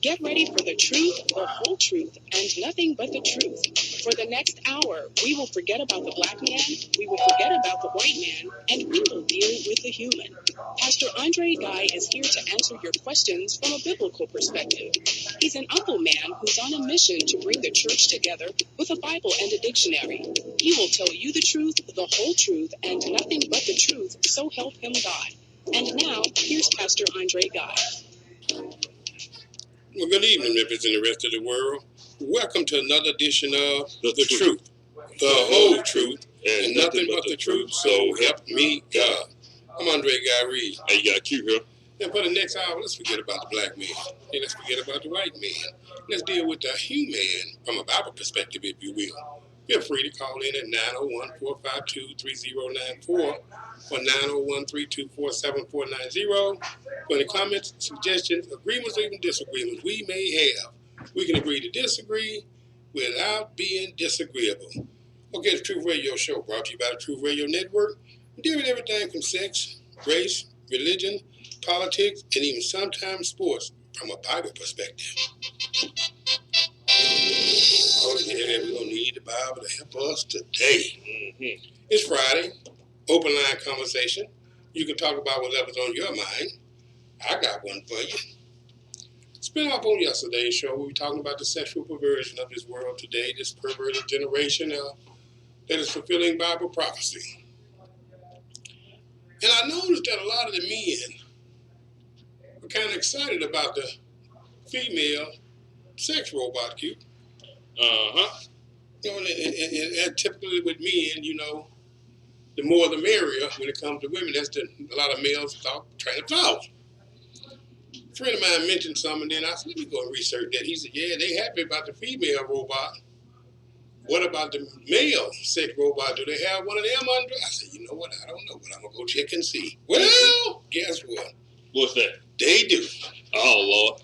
Get ready for the truth, the whole truth, and nothing but the truth. For the next hour, we will forget about the black man, we will forget about the white man, and we will deal with the human. Pastor Andre Guy is here to answer your questions from a biblical perspective. He's an humble man who's on a mission to bring the church together with a Bible and a dictionary. He will tell you the truth, the whole truth, and nothing but the truth, so help him God. And now, here's Pastor Andre Guy. Well, good evening, members and the rest of the world. Welcome to another edition of The Truth, the whole truth, and nothing but the truth, so help me God. I'm Andre Guy Reed. Hey, you got Q here. And for the next hour, let's forget about the black man. And let's forget about the white man. Let's deal with the human from a Bible perspective, if you will. Feel free to call in at 901-452-3094 or 901-324-7490. For any comments, suggestions, agreements, or even disagreements we may have, we can agree to disagree without being disagreeable. Okay, the Truth Radio Show brought to you by the Truth Radio Network. We deal with everything from sex, race, religion, politics, and even sometimes sports from a Bible perspective. Oh yeah, we're going to need the Bible to help us today. Mm-hmm. It's Friday, open line conversation. You can talk about whatever's on your mind. I got one for you. Spin off on yesterday's show, we were talking about the sexual perversion of this world today, this perverted generation that is fulfilling Bible prophecy. And I noticed that a lot of the men were kind of excited about the female sex robot cube. You know, and typically with men, you know, the more the merrier when it comes to women. That's a lot of males train of thought. A friend of mine mentioned something, and then I said, let me go and research that. He said, yeah, they happy about the female robot. What about the male sex robot? Do they have one of them under? I said, you know what? I don't know, but I'm going to go check and see. Well, guess what? What's that? They do. Oh, Lord.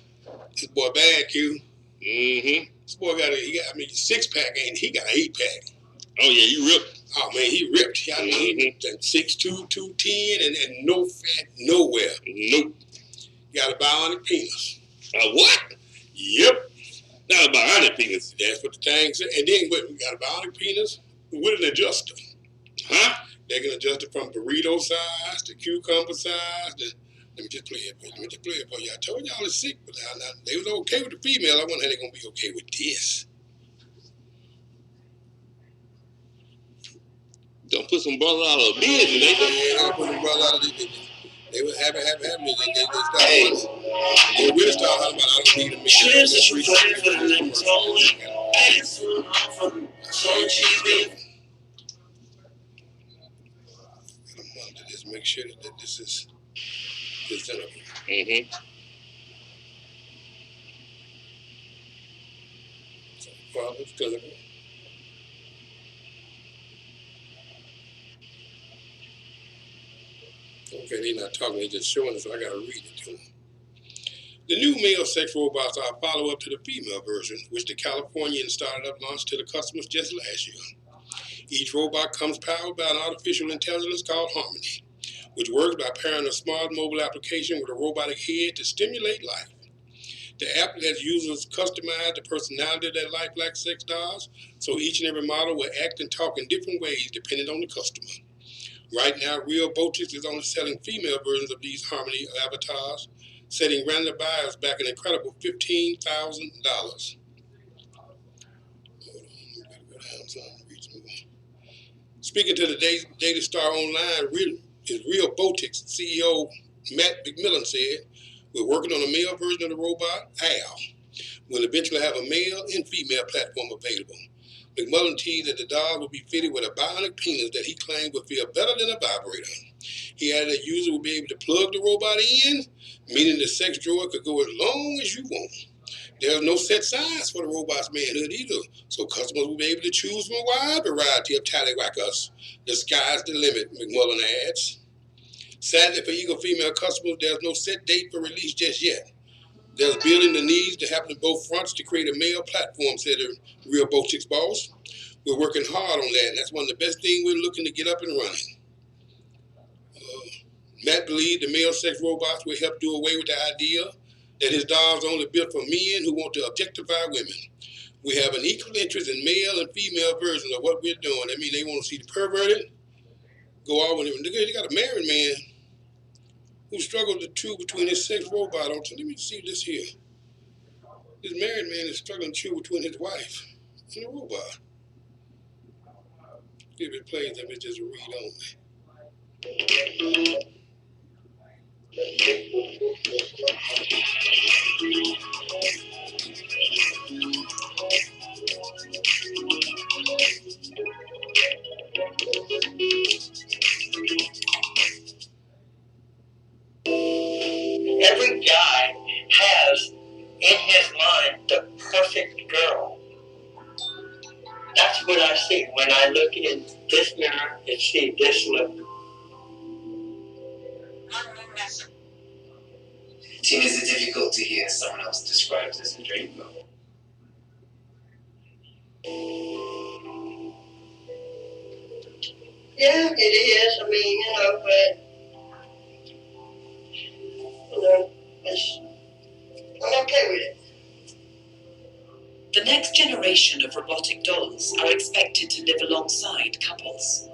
This boy bad, Q. Mm-hmm. This boy got six-pack, ain't he? Got an 8-pack. Oh, yeah, you ripped. Oh, man, he ripped. I mean, 6'2", 210, and no fat nowhere. Nope. Got a bionic penis. A what? Yep. Not a bionic penis. That's what the thing said. And then we got a bionic penis with an adjuster. Huh? They can adjust it from burrito size to cucumber size. Let me just play it for you. I told y'all it's sick, but they was okay with the female. I wonder how they going to be okay with this. Don't put some brothers out of business, Yeah, they put some brothers out of business. They was happy. They started running. They really started talking about, I don't need a man. Just make sure that this is presentable. Mm-hmm. So, father's clinical. Okay, they're not talking, they're just showing us, so I got to read it to them. The new male sex robots are a follow-up to the female version, which the Californian startup launched to the customers just last year. Each robot comes powered by an artificial intelligence called Harmony, which works by pairing a smart mobile application with a robotic head to stimulate life. The app lets users customize the personality of their lifelike sex dolls, so each and every model will act and talk in different ways depending on the customer. Right now, Real Botics is only selling female versions of these Harmony avatars, setting random buyers back an incredible $15,000. Speaking to the Daily Star Online, Real Botics CEO Matt McMillan said, we're working on a male version of the robot, Al. We'll eventually have a male and female platform available. McMullen teased that the doll will be fitted with a bionic penis that he claimed would feel better than a vibrator. He added that user will be able to plug the robot in, meaning the sex droid could go as long as you want. There's no set size for the robot's manhood either, so customers will be able to choose from a wide variety of tallywhackers. The sky's the limit, McMullen adds. Sadly for eager female customers, there's no set date for release just yet. There's building the needs to happen in both fronts to create a male platform, said the Real Botics boss. We're working hard on that, and that's one of the best things we're looking to get up and running. Matt believed the male sex robots will help do away with the idea that his dolls only built for men who want to objectify women. We have an equal interest in male and female versions of what we're doing. That means they want to see the perverted go off with him. They got a married man who struggled to choose between his sex robot. Let me see this here. This married man is struggling to choose between his wife and a robot. If it plays, that it's just a read only. Every guy has in his mind the perfect girl. That's what I see when I look in this mirror and see this look. Tina, is it difficult to hear someone else described as a dream girl? Yeah, it is. I mean, but I'm okay with it. The next generation of robotic dolls are expected to live alongside couples.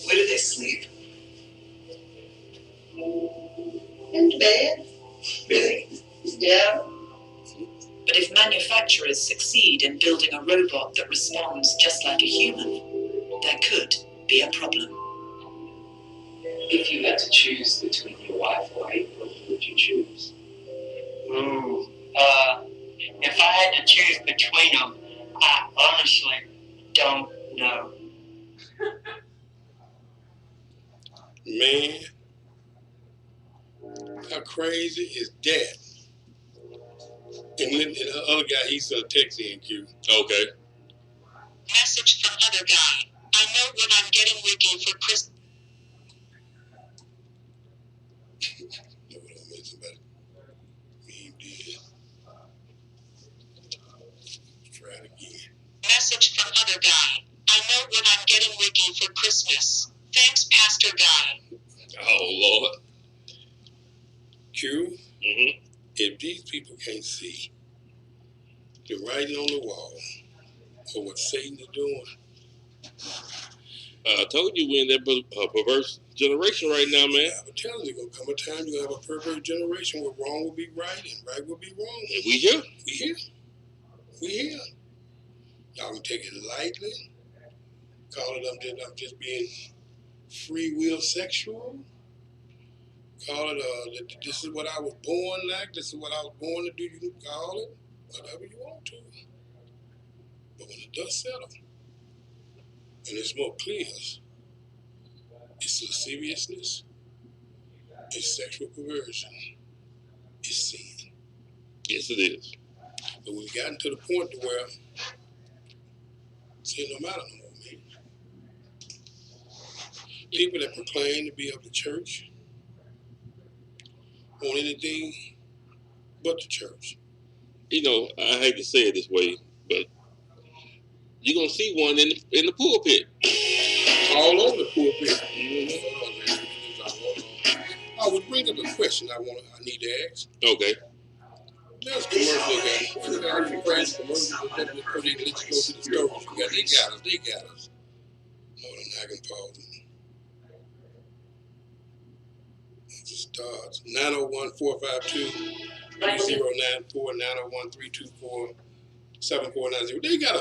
Where do they sleep? In bed. Really? Yeah. But if manufacturers succeed in building a robot that responds just like a human, there could be a problem. If you had to choose between your wife or April, who would you choose? If I had to choose between them, I honestly don't know. Man, how crazy is that? And then the other guy, he sent a text in, Q. Okay. Message from other guy. I know what I'm getting Ricky for Christmas. No, I made somebody. He did. Let's try it again. Message from other guy. I know what I'm getting Ricky for Christmas. Thanks, Pastor Guy. Oh, Lord. Q, Mm-hmm. if these people can't see the writing on the wall or what Satan is doing, I told you we're in that perverse generation right now, man. I'm telling you, there's going to come a time you're going to have a perverse generation where wrong will be right and right will be wrong. And we here. We here. We here. Y'all can take it lightly. Call it I'm just being free will sexual. Call it this is what I was born like. This is what I was born to do. You can call it whatever you want to. But when the dust settles and the smoke clears, it's lasciviousness, it's sexual perversion, it's sin. Yes, it is. But we've gotten to the point to where sin don't matter no more, man. People that proclaim to be of the church want anything but the church. You know, I hate to say it this way, but you're going to see one in the pulpit. All over the pulpit. I would bring up a question I need to ask. Okay. There's commercial guys. There's crazy commercials that they let you go to the stores. They got us. Hold on, I can pause it. It just starts. 901-452-3094, 901-324-7490. They got a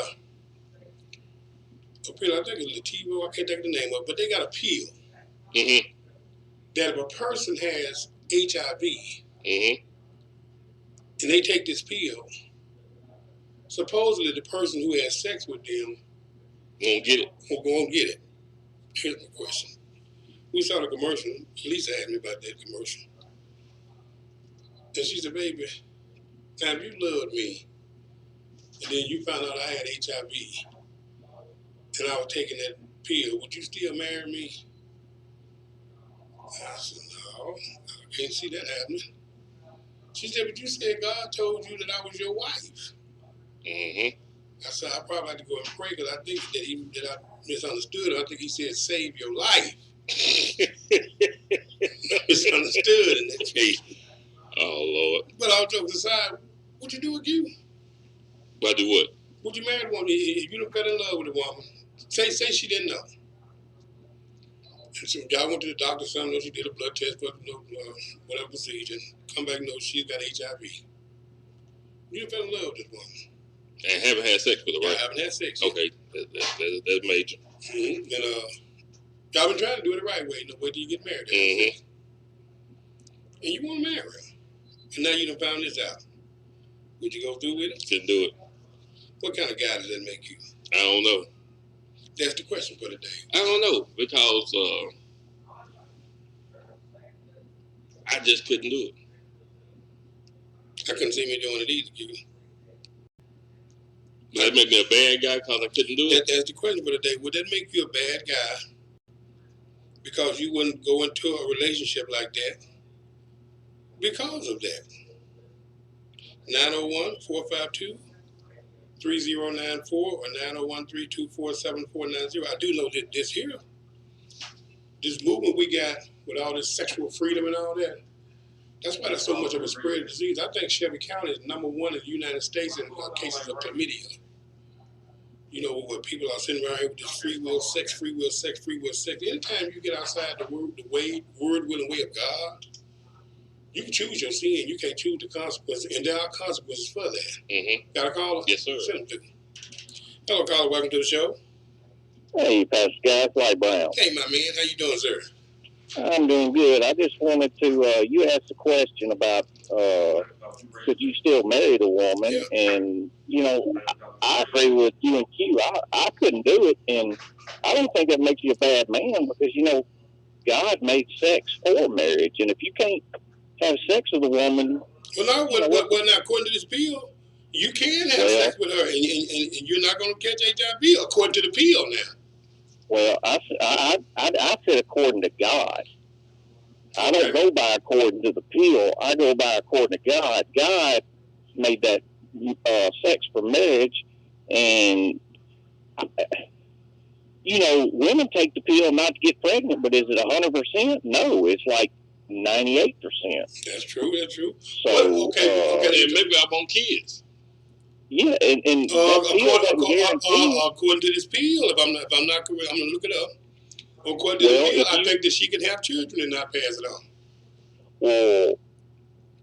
pill, I think it's Lativo, I can't think of the name of it, but they got a pill that if a person has HIV and they take this pill, supposedly the person who has sex with them won't get it. Won't get it. Here's my question. We saw the commercial. Lisa asked me about that commercial. And she said, baby, now if you loved me and then you found out I had HIV and I was taking that pill, would you still marry me? I said, no, I can't see that happening. She said, but you said God told you that I was your wife. I said, I probably have to go and pray because I think that I misunderstood her. I think he said, save your life. I misunderstood in that case. Oh, Lord. But I was jokes aside, what you do with you? Why do what? Would you marry one if you don't fell in love with a woman? Say she didn't know. And so y'all went to the doctor, son knows she did a blood test for whatever procedure. Come back, knows she's got HIV. You fell in love with this woman. And haven't had sex with her, right? I haven't had sex yet. Okay, that's major. Mm-hmm. And y'all been trying to do it the right way. No way till you get married. Mm-hmm. And you want to marry her. And now you done found this out. Would you go through with it? Couldn't do it. What kind of guy does that make you? I don't know. That's the question for today. I don't know, because I just couldn't do it. I couldn't see me doing it either, Q. Does that make me a bad guy because I couldn't do it? That's the question for today. Would that make you a bad guy because you wouldn't go into a relationship like that because of that? 901-452-3094 or 901-324-7490. I do know that this movement we got with all this sexual freedom and all that, that's why there's so much of a spread of disease. I think Shelby County is number one in the United States in cases of chlamydia. You know, where people are sitting around here with this free will sex. Anytime you get outside the word, will, and way of God, you can choose your sin. You can't choose the consequences, and there are consequences for that. Mm-hmm. Got a caller? Yes, sir. Hello, caller. Welcome to the show. Hey, Pastor Guy, Fly Brown. Hey, my man. How you doing, sir? I'm doing good. I just wanted to, you asked a question about could you still marry the woman? Yeah. And, you know, I agree with you and Q. I couldn't do it, and I don't think that makes you a bad man because, you know, God made sex for marriage, and if you can't have sex with a woman... Well, now, according to this pill, you can have sex with her, and you're not going to catch HIV according to the pill now. Well, I said according to God. I don't go by according to the pill. I go by according to God. God made that sex for marriage, and you know, women take the pill not to get pregnant, but is it 100%? No, it's like 98%. That's true. So, well, okay, then maybe I want kids. Yeah, and according to this pill, if I'm not correct, I'm gonna look it up. According to the pill, I think that she can have children and not pass it on. Well,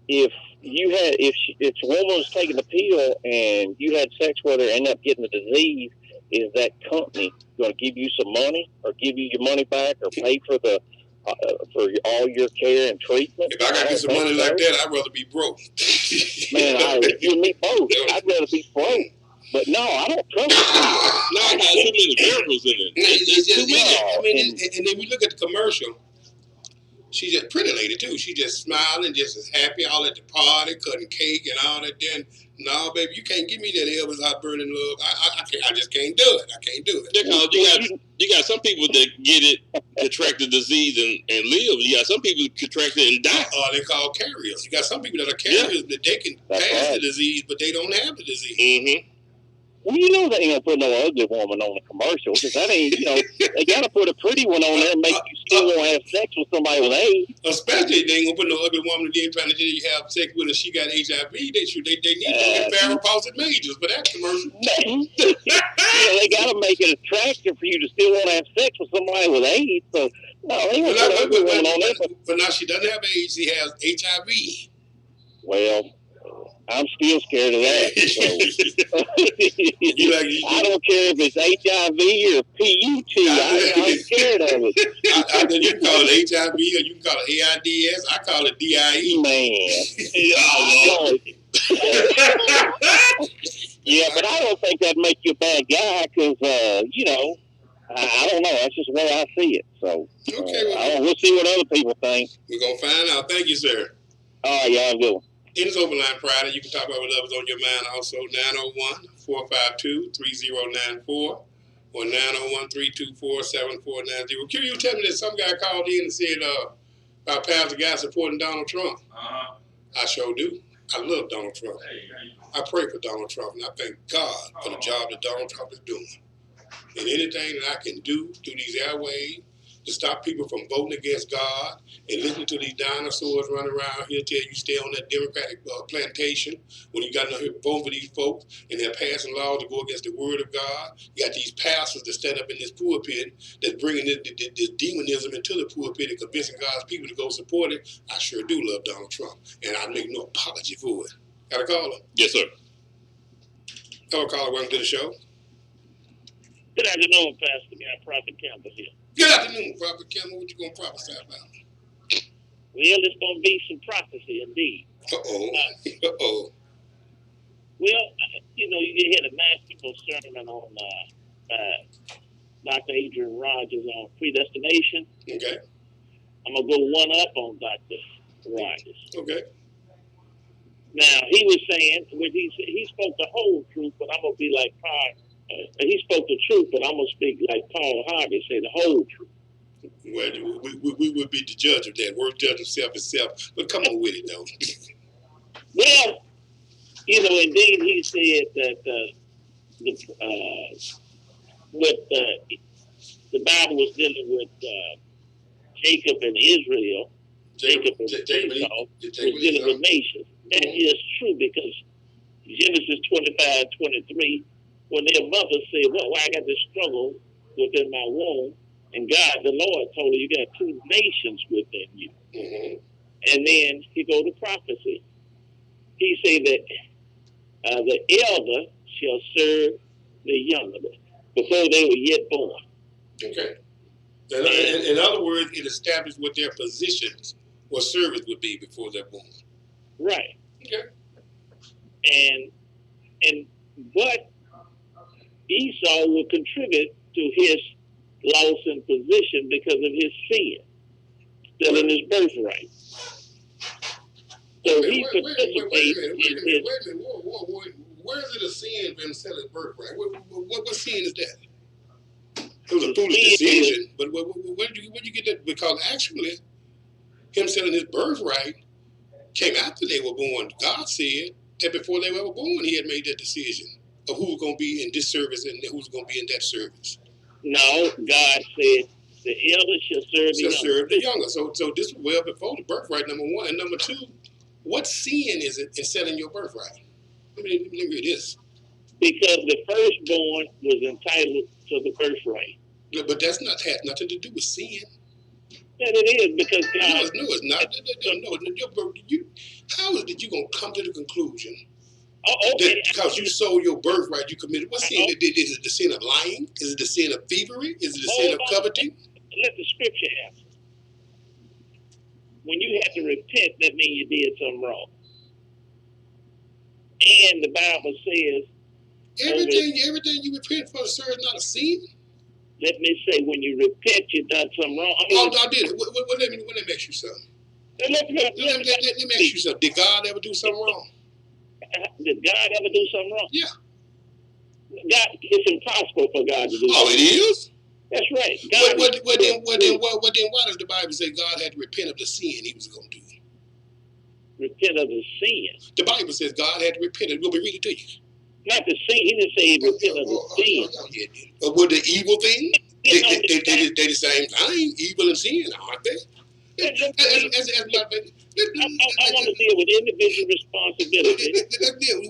if a woman was taking the pill and you had sex with her, and end up getting the disease, is that company going to give you some money, or give you your money back, or pay for the for all your care and treatment? If I got some money like that, I'd rather be broke. Man, you and me both. I'd rather be broke. But no, I don't trust it. No, I got too many variables in it. It's too many. I mean, and then we look at the commercial. She's a pretty lady too. She just smiling, just as happy, all at the party, cutting cake and all that. Then, no, baby, you can't give me that Elvis hot burning love. I just can't do it. I can't do it. Because you got some people that get it, contract the disease and live. You got some people that contract it and die. They call carriers. You got some people that are carriers that they can pass the disease, but they don't have the disease. Mm-hmm. Well, you know they ain't gonna put no ugly woman on the commercial, because that ain't, you know, they gotta put a pretty one on there and make you still want to have sex with somebody with AIDS. Especially if they ain't gonna put no ugly woman in trying to get you have sex with her. She got HIV. They need to get Farrah Fawcett majors for that commercial. You know, they gotta make it attractive for you to still want to have sex with somebody with AIDS. So no, they ain't gonna put ugly woman on there. But now she doesn't have AIDS. She has HIV. Well, I'm still scared of that. So. I don't care if it's HIV or PUT. I'm scared of it. I think you can call it HIV, or you can call it AIDS. I call it DIE. Man. Yeah, but I don't think that'd make you a bad guy, because, you know, I don't know. That's just the way I see it. So, we'll see what other people think. We're going to find out. Thank you, sir. All right, y'all do. It is Open Line Friday. You can talk about whatever's on your mind also. 901-452-3094 or 901-324-7490. Q, you tell me that some guy called in and said about Pastor Guy supporting Donald Trump. Uh-huh. I sure do. I love Donald Trump. I pray for Donald Trump, and I thank God for the job that Donald Trump is doing. And anything that I can do through these airways to stop people from voting against God and listening to these dinosaurs running around here tell you stay on that Democratic plantation when you got enough here voting for these folks and they're passing laws to go against the word of God. You got these pastors that stand up in this pulpit that's bringing this demonism into the pulpit and convincing God's people to go support it. I sure do love Donald Trump, and I make no apology for it. Got a caller? Yes, sir. Hello, caller. Welcome to the show. Good afternoon, Pastor. Prophet Campbell here. Good afternoon, Prophet Campbell. What you going to prophesy about? Well, it's going to be some prophecy indeed. Uh-oh. Well, you know, you had a masterful sermon on Dr. Adrian Rogers on predestination. Okay. I'm going to go one up on Dr. Rogers. Okay. Now, he was saying, when he spoke the whole truth, but I'm going to be like Paul. He spoke the truth, but I'm going to speak like Paul Harvey, say the whole truth. Well, we would be the judge of that. Word judge himself is self. But come on with it, though. Well, you know, indeed, he said that the Bible was dealing with Jacob and Israel. Jacob and Esau was dealing with nations. That is true because Genesis 25:23, when their mother said, well, I got this struggle within my womb, and God, the Lord, told her, you got two nations within you. Mm-hmm. And then he go to prophecy. He said that the elder shall serve the younger before they were yet born. Okay. In other words, it established what their positions or service would be before they're born. Right. Okay. But Esau will contribute to his loss in position because of his sin, still in his birthright. So he participates in his. Wait a minute. Whoa. Where is it a sin for him selling birthright? What sin is that? It was a foolish decision, but where did you get that? Because actually, him selling his birthright came after they were born. God said that before they were ever born, he had made that decision of who was going to be in this service and who's going to be in that service. No, God said the elder shall serve the younger. So this was well before the birthright, number one. And number two, what sin is it in selling your birthright? Let me read this. Because the firstborn was entitled to the birthright. Yeah, but that's not has nothing to do with sin. That it is because God. No, it's not. No. How is it you gonna come to the conclusion that because you sold your birthright, you committed what sin? Is it the sin of lying? Is it the sin of thievery? Is it the sin of coveting? Let the scripture answer. When you have to repent, that means you did something wrong. And the Bible says everything you repent for, sir, is not a sin. Let me say, when you repent, you done something wrong. I did it. Let me ask you something. Let me ask you something. Did God ever do something wrong? Did God ever do something wrong? Yeah. God, it's impossible for God to do. Oh, it is? That's right. Well, then why does the Bible say God had to repent of the sin he was going to do? Repent of the sin. The Bible says God had to repent. We'll read it to you. Not the sin. He didn't say he repent of the sin. With the evil thing? They're the same thing. Evil and sin, aren't they? I want to deal with individual responsibility.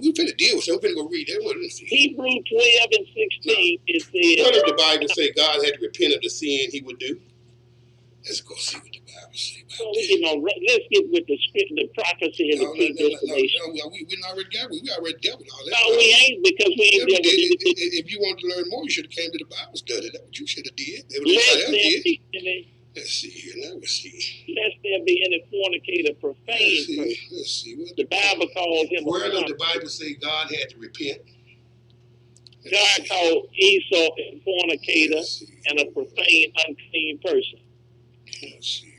We're finna deal with something. We're finna go read that. Hebrews 12:16 is there. What does the Bible say God had to repent of the sin he would do? Let's go see what the Bible says about that. Let's get with the prophecy and the predestination. No, we already got it. We already dealt with all that. No, we ain't, because we ain't dealt with it. If you want to learn more, you should have came to the Bible study. That's what you should have did. Let's see here. Now let's see. Lest there be any fornicator, profane. Let's see. The Bible calls him. Where does the Bible say God had to repent? God called Esau a fornicator and a profane, unclean person. Let's see.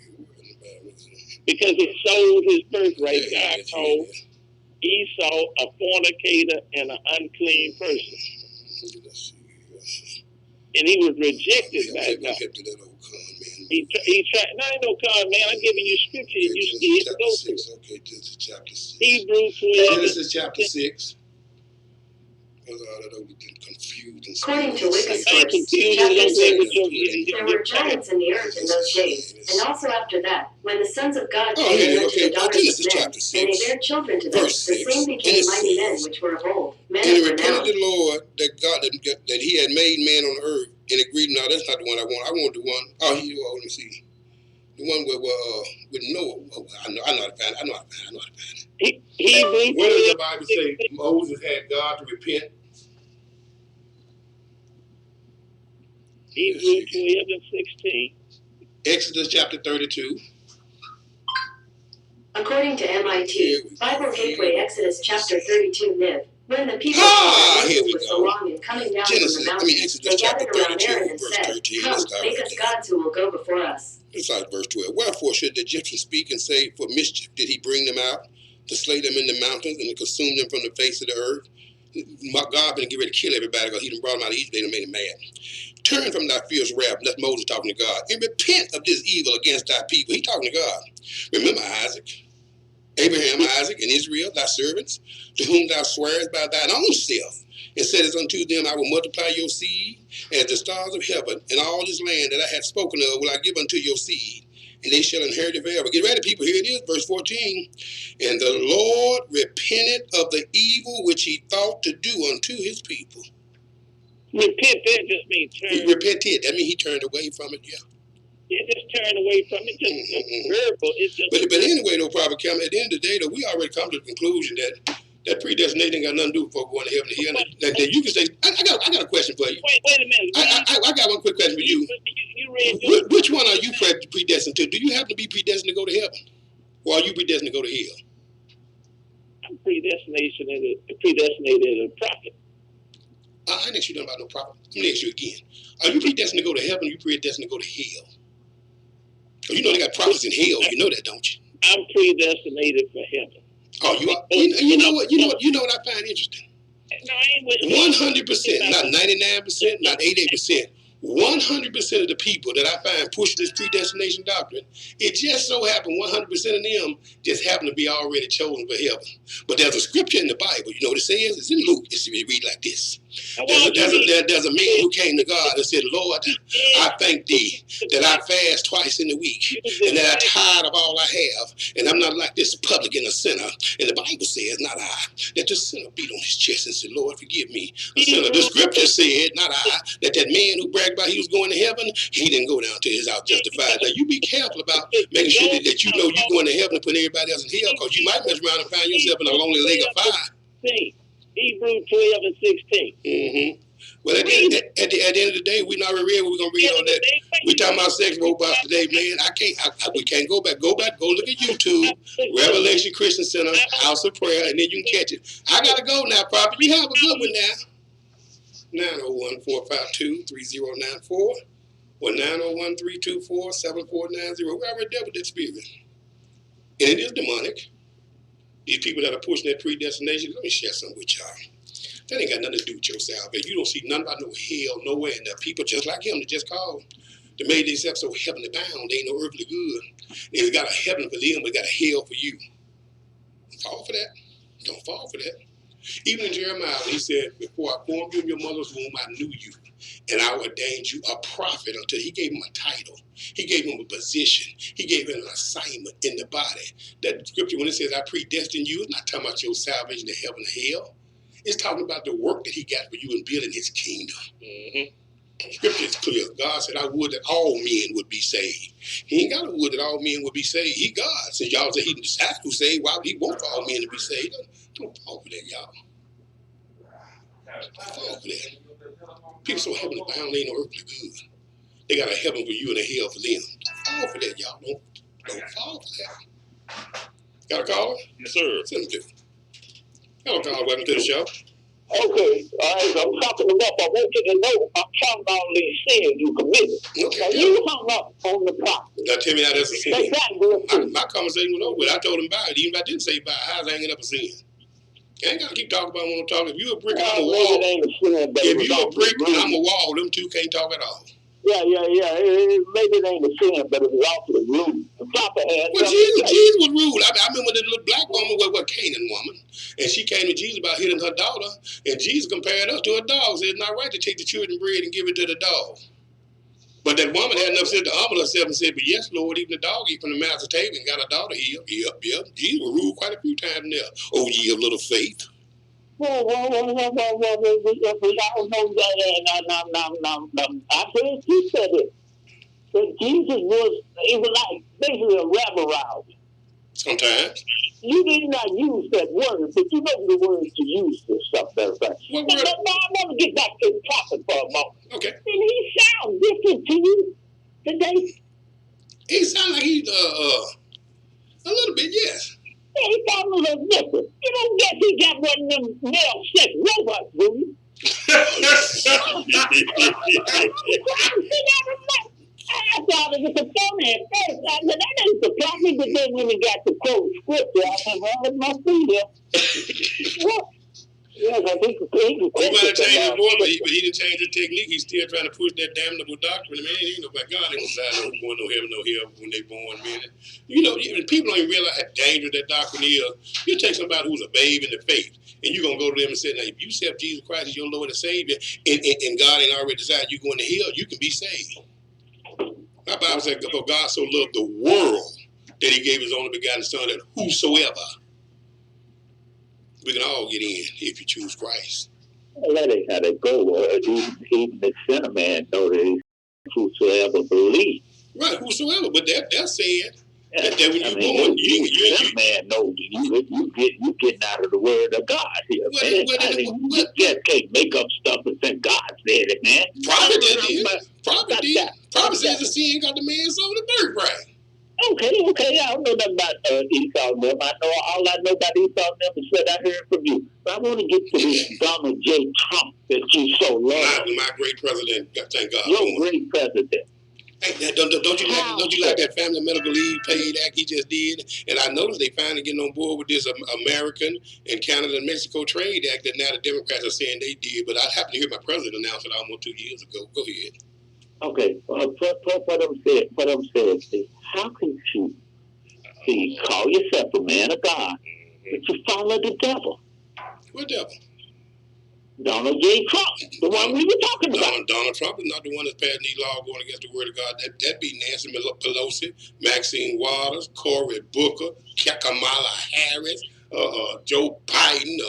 Because he sold his birthright, God called Esau a fornicator and an unclean person. Let's see. And he was rejected by God. He tried. No, ain't no con, man. I'm giving you scripture. And you scared to go to. Okay, this is chapter 6. Hebrews 12. Genesis chapter 6. Confused. According to Wikisource, chapter 6, there were giants in the earth in those days, and also after that, when the sons of God came unto the daughters of men, and they bare children to them, the same became mighty men which were of old, men and of he repented renown. the Lord that God that he had made man on the earth, and agreed. No, that's not the one I want. I want the one. Oh, let me see. The one with Noah. Oh, I know how to find it. What does the Bible say? Moses had God to repent. Hebrews 12:16. Exodus chapter 32. According to MIT, Bible Gateway Exodus chapter 32 Niv, when the people saw that Moses was so long in coming down from the mountain, they gathered around Aaron and said, Come, make us gods who will go before us. It's like verse 12. Wherefore should the Egyptians speak and say, for mischief did he bring them out, to slay them in the mountains, and to consume them from the face of the earth? My God been getting ready to kill everybody because he done brought them out of Egypt, they done made him mad. Turn from thy fierce wrath, that's Moses talking to God, and repent of this evil against thy people. He talking to God. Remember Isaac, Abraham, Isaac, and Israel, thy servants, to whom thou swearest by thine own self, and saidest unto them, I will multiply your seed as the stars of heaven, and all this land that I have spoken of will I give unto your seed, and they shall inherit it forever. Get ready, people. Here it is, verse 14. And the Lord repented of the evil which he thought to do unto his people. Repent, that just means turn. He repented. That means he turned away from it, yeah. It just turned away from it. Just verbal. It's just. But anyway, though, Prophet Cameron, at the end of the day, though, we already come to the conclusion that predestination ain't got nothing to do with folk going to heaven and hell. Like that, you can say, I got a question for you. Wait a minute. I got one quick question for you. You read Which one are you predestined to? Do you happen to be predestined to go to heaven, or are you predestined to go to hell? I'm predestinated as a prophet. I ain't asked you nothing about no prophet. I'm gonna ask you again. Are you predestined to go to heaven, or are you predestined to go to hell? Because you know they got prophets in hell. You know that, don't you? I'm predestinated for heaven. Oh, you are. You know what I find interesting? No, I ain't with 100%, not 99%, not 88%. 100% of the people that I find pushing this predestination doctrine, it just so happened 100% of them just happen to be already chosen for heaven. But there's a scripture in the Bible, you know what it says? It's in Luke. It reads like this. There's a man who came to God and said, Lord, I thank thee that I fast twice in the week, and that I'm tired of all I have, and I'm not like this publican, a sinner. And the Bible says, not I, that the sinner beat on his chest and said, Lord, forgive me, a sinner. The scripture said, not I, that man who bragged about he was going to heaven, he didn't go down to his house justified. Now, you be careful about making sure that you know you're going to heaven and putting everybody else in hell, because you might mess around and find yourself in a lonely lake of fire. Hebrews 12:16. Mm-hmm. Well, at the end of the day, we not read what we're gonna read on that. We talking about sex robots today, man. We can't go back. Go look at YouTube, Revelation Christian Center, House of Prayer, and then you can catch it. I gotta go now, Prophet. You have a good one now. 901-452-3094 or 901-324-7490. We already dealt with that spirit, and it is demonic. These people that are pushing that predestination, let me share something with y'all. That ain't got nothing to do with your salvation. You don't see nothing about no hell nowhere. And there are people just like him that just called. They made themselves so heavenly bound, they ain't no earthly good. They got a heaven for them, but got a hell for you. Don't fall for that. Don't fall for that. Even in Jeremiah, he said, before I formed you in your mother's womb, I knew you. And I ordained you a prophet until he gave him a title. He gave him a position. He gave him an assignment in the body. That scripture, when it says, I predestined you, it's not talking about your salvation to heaven or hell. It's talking about the work that he got for you in building his kingdom. Mm-hmm. Scripture is clear. God said, I would that all men would be saved. He ain't got a wood that all men would be saved. He God. Since y'all say he has to save, why would he want for all men to be saved? Don't fall for that, y'all. Don't fall for that. People so heavenly bound, they ain't no earthly good. They got a heaven for you and a hell for them. Don't fall for that, y'all. Don't fall for that. Got a caller? Yes, sir. Send them to. Hello, caller. Welcome to the show. Okay, I'm talking about, I want you to know, I'm talking about all these sins you committed. Okay. Now, you hung up on the prophet. Now, tell me how that's a sin. My conversation was over with. I told him about it. Even if I didn't say about it, how's hanging up a sin? I ain't got to keep talking about when I'm talking. If you a brick and I'm a wall, if you a brick and I'm a wall, them two can't talk at all. Yeah. Maybe it ain't a sin, but it was also rude. The prophet had Jesus was rude. I remember the little black woman, Canaan woman, and she came to Jesus about hitting her daughter, and Jesus compared us to a dog. Said it's not right to take the children's bread and give it to the dog. But that woman had enough sense to humble herself and said, but yes, Lord, even the dog eat from the master's table and got a daughter healed. Yep. Jesus was ruled quite a few times there. Oh, ye of little faith. Well, we all know that. I heard you said it. But Jesus was like basically a rabble rouser. Sometimes. You did not use that word, but you know the words to use for stuff. That's right. Now, I want to get back to the topic for a moment. Okay. Did he sound different to you today? He sounded like he's a little bit, yes. Yeah, he sounded a little different. You don't guess he got one of them male sex robots, do you? I thought it was a phony at first. I said, that ain't surprise me, but then when he got the quote scripture, I said, well, it must be here. What? Yes, I think he might have changed his voice, but he didn't change his technique. He's still trying to push that damnable doctrine. Man, he ain't know about God ain't decided who's going no heaven, no hell when they born, man. You know, people don't even realize how dangerous that doctrine is. You take somebody who's a babe in the faith, and you're going to go to them and say, now, if you accept Jesus Christ as your Lord and Savior, and God ain't already decided you're going to hell, you can be saved. My Bible said, for God so loved the world that he gave his only begotten son, that whosoever, we can all get in if you choose Christ. Well, that ain't how they go. Even the sinner man know that whosoever believes. Right, whosoever. But that's saying that when you're born, that man knows you getting out of the word of God here. You just can't make up stuff and think God said it, man. Prophet did. Prophet says the sin got the man sold the birthright. Okay. I don't know nothing about Esau and them. All I know about Esau and them is what I heard from you. But I want to get to this Donald J. Trump that you so love. My great president, thank God. Your great president. Hey, don't you like that Family Medical Leave Paid Act he just did? And I noticed they finally getting on board with this American and Canada and Mexico Trade Act that now the Democrats are saying they did. But I happened to hear my president announce it almost 2 years ago. Go ahead. Okay, what I'm saying is, how can you call yourself a man of God, but you follow the devil? What devil? Donald J. Trump, the one we were talking about. Donald Trump is not the one that's passing these laws going against the word of God. That'd be Nancy Pelosi, Maxine Waters, Cory Booker, Kamala Harris, Joe Biden,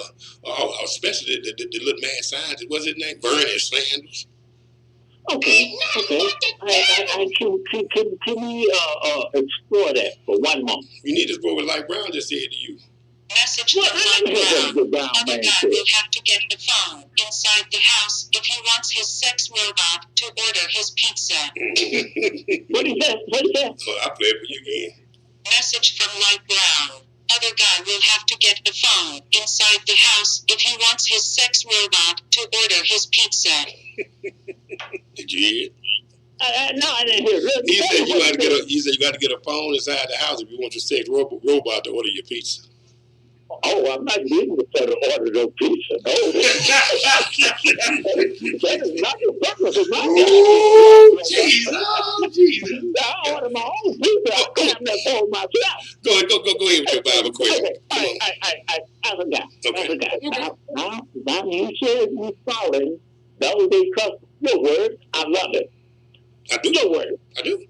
especially the little mad scientist. What's his name? Bernie Sanders. Okay. Can we explore that for 1 moment? You need to explore what Light Brown just said to you. Message from Light Brown. Other guy will have to get the phone inside the house if he wants his sex robot to order his pizza. What is that? Oh, I'll play it for you again. Message from Light Brown. Other guy will have to get the phone inside the house if he wants his sex robot to order his pizza. Did you hear it? No, I didn't hear it. He said you got to get a phone inside the house if you want your sex robot to order your pizza. Oh, I'm not getting the federal order no pizza. No. That is not the purpose of my Jesus. I order my own pizza. I can't hold myself. Go ahead with your Bible question. Okay. I forgot. Okay. Now you said you following those they trust your word. I love it. I do. Your word. I do.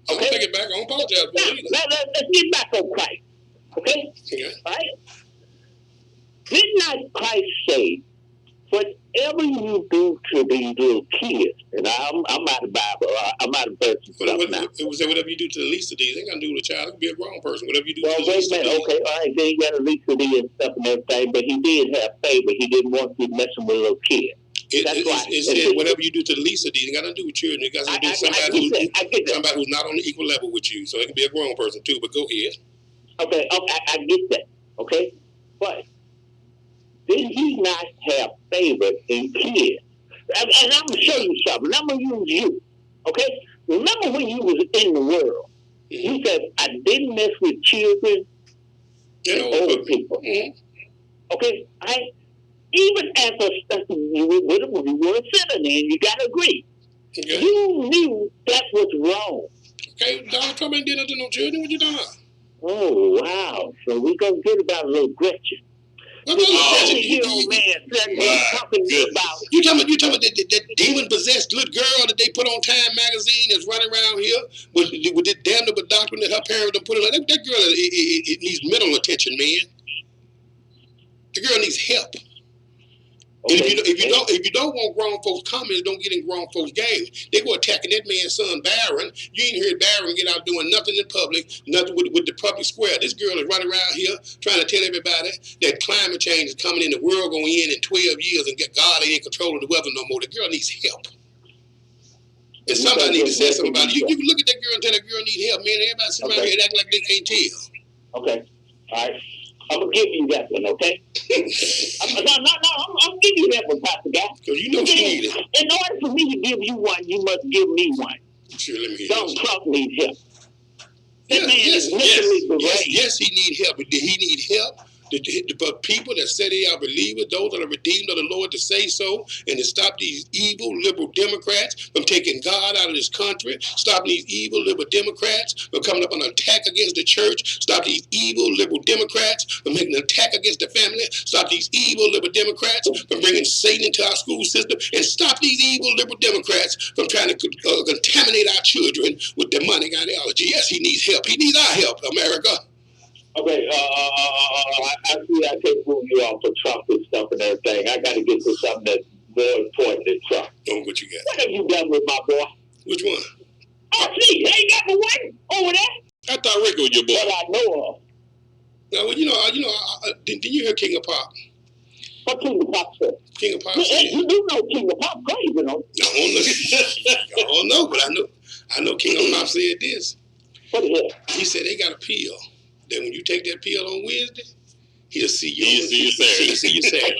I won't take it back. I don't apologize for it either. Let's get back on Christ. Okay? All right? Did not Christ say, whatever you do to these little kids, and I'm out of Bible, I'm out of verse and stuff now. It would say whatever you do to the least of these, ain't got to do with a child. It could be a grown person. Whatever you do to the least of these. Okay, all right, then you got a least of these and stuff and everything, but he did have favor. He didn't want to mess with little kids. That's right. It said whatever you do to the least of these, it got nothing to do with children. It got to do with somebody who's not on the equal level with you. So it can be a grown person too, but go ahead. Okay, I get that. Okay? But did he not have favor in kids? And I'm going to show you something. I'm going to use you. Okay? Remember when you was in the world, you said, I didn't mess with children and old people. Okay? Even as you were a sinner, and you got to agree. Okay. You knew that was wrong. Okay, Donald Trump ain't did nothing to no children. What you doing? Oh, wow. So we're going to get about a little Gretchen. What about the 70-year-old man talking about? You talking about that demon-possessed little girl that they put on Time magazine that's running around here with the damnable doctrine that her parents done put in her? That girl it needs mental attention, man. The girl needs help. Okay. And if you don't want grown folks comments, don't get in grown folks' game. They go attacking that man's son, Barron. You ain't heard Barron get out doing nothing in public, nothing with the public square. This girl is running around here trying to tell everybody that climate change is coming in, the world going to end in 12 years, and God ain't in control of the weather no more. The girl needs help. And somebody needs to say something about it. You can look at that girl and tell that girl needs help, man. Everybody sit around here and act like they can't tell. Okay. All right. I'm going to give you that one, okay? I'm going to give you that one, Pastor Guy. Because you know she needs it. In order for me to give you one, you must give me one. Sure, let me hear Donald Trump needs help. That man is mentally deranged. Yes, he needs help. But did he need help? For people that say they are believers, those that are redeemed of the Lord, to say so, and to stop these evil liberal Democrats from taking God out of this country, stop these evil liberal Democrats from coming up on an attack against the church, stop these evil liberal Democrats from making an attack against the family, stop these evil liberal Democrats from bringing Satan into our school system, and stop these evil liberal Democrats from trying to contaminate our children with demonic ideology. Yes, he needs help. He needs our help, America. Okay, I can't move you off of Trump and stuff and everything. I got to get to something that's more important than Trump. Oh, what you got? What have you done with my boy? Which one? Oh, see, they ain't got the one over there. I thought Rick was your boy. That I know of. Now, well, didn't you hear King of Pop? What King of Pop said? King of Pop said. You do know King of Pop crazy, you know? I don't know, but I know King of Pop said this. What is it? He said they got a pill. That when you take that pill on Wednesday, he'll see you. He'll see you Saturday.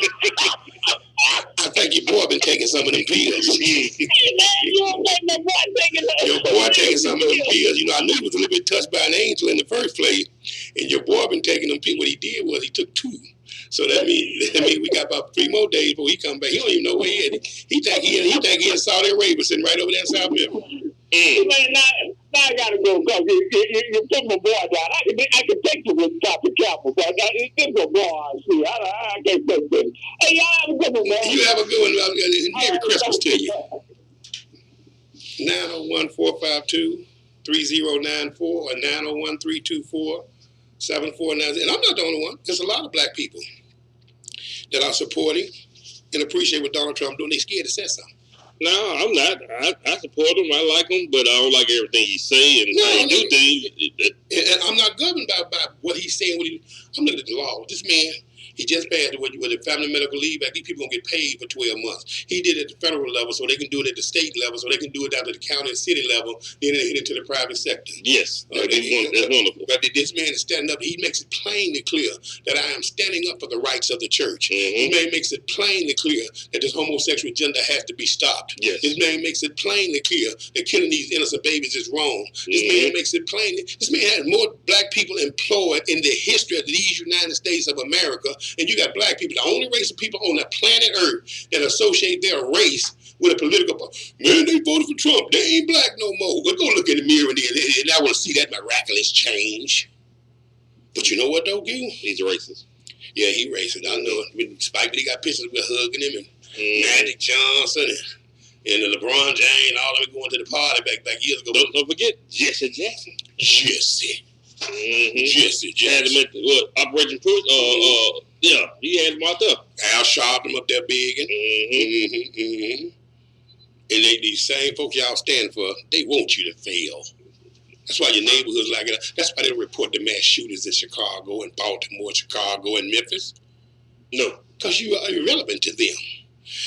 I think your boy been taking some of them pills. Hey man, you don't think my boy taking that? Your boy taking some of them pills. You know, I knew he was a little bit touched by an angel in the first place. And your boy been taking them pills. What he did was he took 2. So that means we got about 3 more days before he come back. He don't even know where he is. He think he in Saudi Arabia, sitting right over there in South River. Man, now I gotta go because you put my boy down. I can take you with Dr. Campbell, but it's a boy. See, I can't take this. Hey, y'all have a good one, man. You have a good one. Merry Christmas to you. 901-452-3094 or 901-324-7490. And I'm not the only one. There's a lot of black people that are supporting and appreciate what Donald Trump doing. They scared to say something. No, I'm not. I support him. I like him, but I don't like everything he say and how he do things. And I'm not governed by what he's saying. I'm looking at the law. This man, he just passed with the Family Medical Leave Act. These people gonna get paid for 12 months. He did it at the federal level, so they can do it at the state level, so they can do it down to the county and city level. Then they hit it to the private sector. Yes, that's wonderful. But this man is standing up. He makes it plainly clear that I am standing up for the rights of the church. Mm-hmm. This man makes it plainly clear that this homosexual agenda has to be stopped. Yes. This man makes it plainly clear that killing these innocent babies is wrong. This man makes it plainly. This man has more black people employed in the history of these United States of America, and you got black people, the only race of people on the planet Earth that associate their race with a political party. Man, they voted for Trump. They ain't black no more. We'll go look in the mirror and I want to see that miraculous change. But you know what, though, Gil? He's a racist. Yeah, he racist. I know it. Spike Lee got pictures with hugging him and Magic Johnson and LeBron James, all of them going to the party back years ago. Don't forget Jesse Jackson. Jesse. Mm-hmm. Jesse Had him at Operation Push. Yeah, he had him out there. Al Sharpton up there big. And these same folks y'all stand for, they want you to fail. That's why your neighborhoods like it. That's why they report the mass shootings in Chicago and Baltimore, Chicago and Memphis. No, because you are irrelevant to them.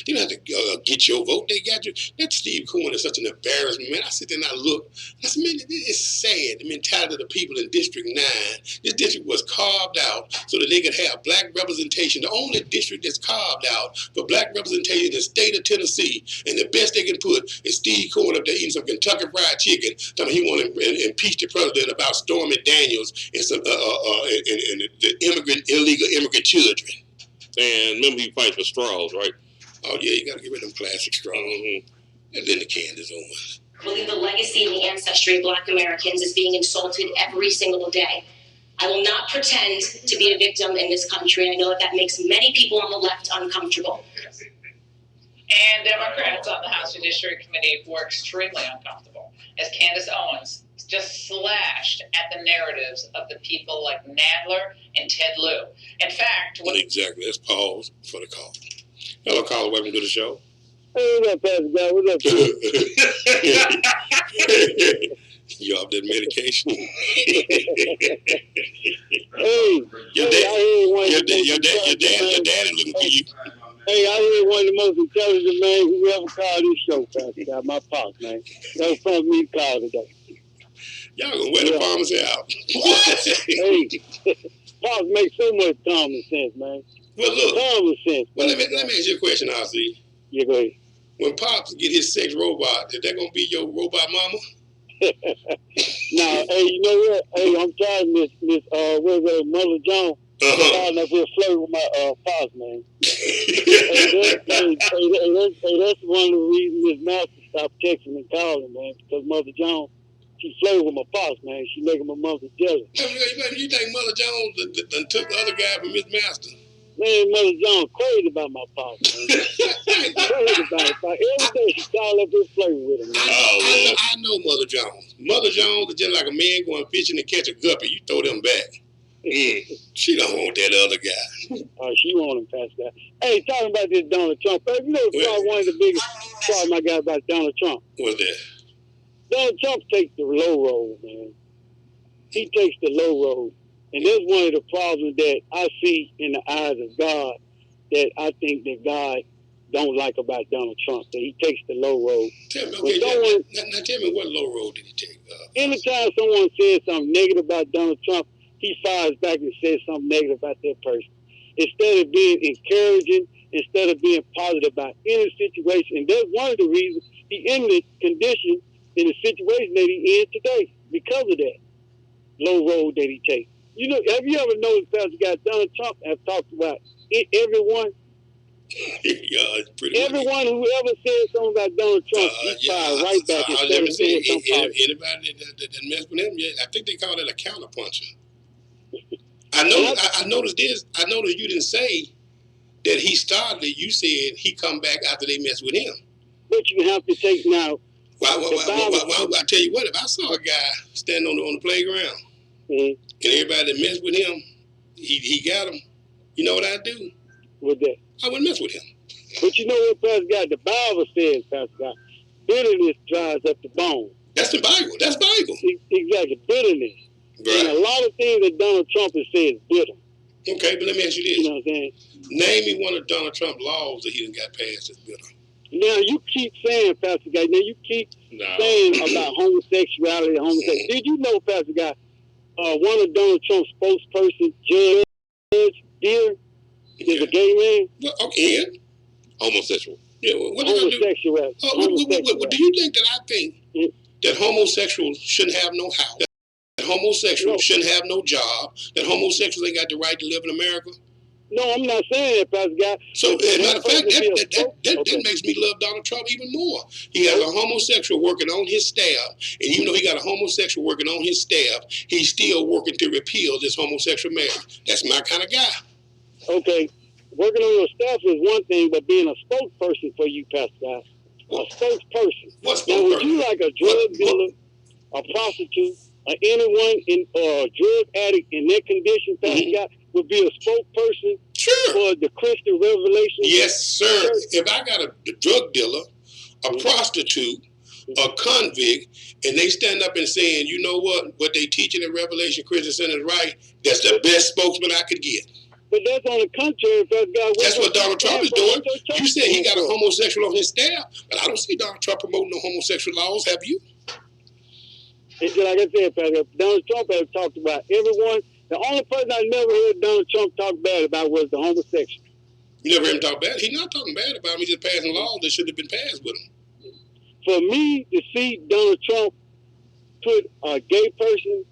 They don't have to get your vote. They got you. That Steve Cohen is such an embarrassment, man. I sit there and I look. I said, man, it's sad, the mentality of the people in District 9. This district was carved out so that they could have black representation. The only district that's carved out for black representation in the state of Tennessee. And the best they can put is Steve Cohen up there eating some Kentucky Fried Chicken. Telling he want to impeach the president about Stormy Daniels and some and the illegal immigrant children. And remember, he fights for straws, right? Oh, yeah, you got to get rid of them plastic straws. And then the candy's on. I believe the legacy and the ancestry of Black Americans is being insulted every single day. I will not pretend to be a victim in this country. I know that makes many people on the left uncomfortable. And Democrats on the House Judiciary Committee were extremely uncomfortable as Candace Owens just slashed at the narratives of the people like Nadler and Ted Lieu. In fact, exactly. Let's pause for the call. Hello, caller. Welcome to the show. Hey, what's up, Pastor Guy? What's up, You off that medication? Hey, your daddy looking for you. Hey, I hear one of the most intelligent men who ever called this show, Pastor Guy. My pops, man. That was from me call today. Y'all gonna wear the pharmacy out. Hey, pops make so much common sense, man. Well, look. Common sense. Well, let me ask you a question, RC. Yeah, go ahead. When Pops get his sex robot, is that gonna be your robot mama? Now, hey, you know what? Hey, I'm trying Miss Mother Jones. I'm up here flirting with my pops, man. That's one of the reasons Miss Master stopped texting and calling, man, because Mother Jones, she flirted with my pops, man. She making my mother jealous. You think Mother Jones done took the other guy from Miss Master? Man, Mother Jones crazy about my pops, man. Crazy about it. Every day she call up here flirting with him, man. I know Mother Jones. Mother Jones is just like a man going fishing to catch a guppy. You throw them back. She don't want that other guy. She want him, Pastor Guy. Hey, talking about this Donald Trump. You know, one of the biggest problem I got about Donald Trump. What's that? Donald Trump takes the low road, man. He takes the low road. And that's one of the problems that I see in the eyes of God that I think that God don't like about Donald Trump, that he takes the low road. Tell me, now tell me what low road did he take? Anytime someone says something negative about Donald Trump, he fires back and says something negative about that person. Instead of being encouraging, instead of being positive about any situation. And that's one of the reasons he in the condition, in the situation that he is today, because of that low road that he takes. You know, have you ever noticed, Pastor Guy, Donald Trump have talked about everyone? Everyone who ever said something about Donald Trump, he fired right back and started saying something. Anybody that messed with him, I think they call it a counterpuncher. I noticed this. I noticed you didn't say that he started it. You said he come back after they messed with him. But you have to take now. I tell you what, if I saw a guy standing on the playground and everybody that messed with him, he got him. You know what I'd do? With that? I wouldn't mess with him. But you know what, Pastor Guy? The Bible says, Pastor Guy, bitterness dries up the bone. That's the Bible. That's Bible. Exactly. Bitterness. Right. And a lot of things that Donald Trump has said is bitter. Okay, but let me ask you this. You know what I'm saying? Name me one of Donald Trump's laws that he done got passed that's bitter. Now, you keep saying, Pastor Guy, you keep saying about homosexuality and homosexuality. Did you know, Pastor Guy, one of Donald Trump's spokesperson, Judge Deere, is a gay man? Well, okay. Homosexual. Yeah, homosexuality. Do you think that I think that homosexuals shouldn't have no house? That homosexuals shouldn't have no job? That homosexuals ain't got the right to live in America? No, I'm not saying that, Pastor Guy. So, as a matter of fact, that makes me love Donald Trump even more. He has a homosexual working on his staff, and even though he got a homosexual working on his staff, he's still working to repeal this homosexual marriage. That's my kind of guy. Okay, working on your staff is one thing, but being a spokesperson for you, Pastor Guy, a spokesperson. What spokesperson? Now, would you like a drug dealer, a prostitute, or anyone in a drug addict in that condition, Pastor Guy, would be a spokesperson for the Christian Revelation? Yes, sir. If I got a drug dealer, a prostitute, a convict, and they stand up and saying, you know what they teaching in Revelation Christian Center is right, that's the best spokesman I could get. But that's on the contrary, Pastor Guy. That's what Donald Trump is doing. You said he got a homosexual on his staff, but I don't see Donald Trump promoting no homosexual laws. Have you? It's like I said, Pastor, Donald Trump has talked about everyone. The only person I never heard Donald Trump talk bad about was the homosexual. You never heard him talk bad? He's not talking bad about him. He's just passing laws that should have been passed with him. For me to see Donald Trump put a gay person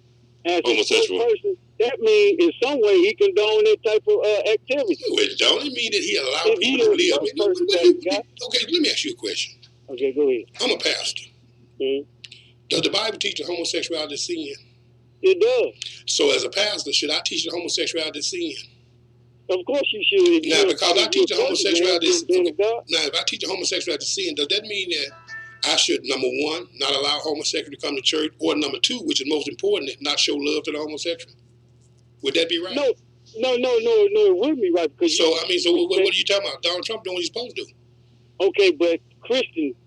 as a person, that means in some way he condone that type of activity. Well, don't it mean that he allowed people to live? Okay, let me ask you a question. Okay, go ahead. I'm a pastor. Does the Bible teach that homosexuality is sin? It does. So as a pastor, should I teach the homosexuality sin? Of course you should. Now, because I teach the homosexuality sin, now if I teach the homosexuality sin, does that mean that I should, number one, not allow homosexuals to come to church, or number two, which is most important, not show love to the homosexual? Would that be right? No, it wouldn't be right. Because so what are you talking about? Donald Trump doing what he's supposed to do. Okay, but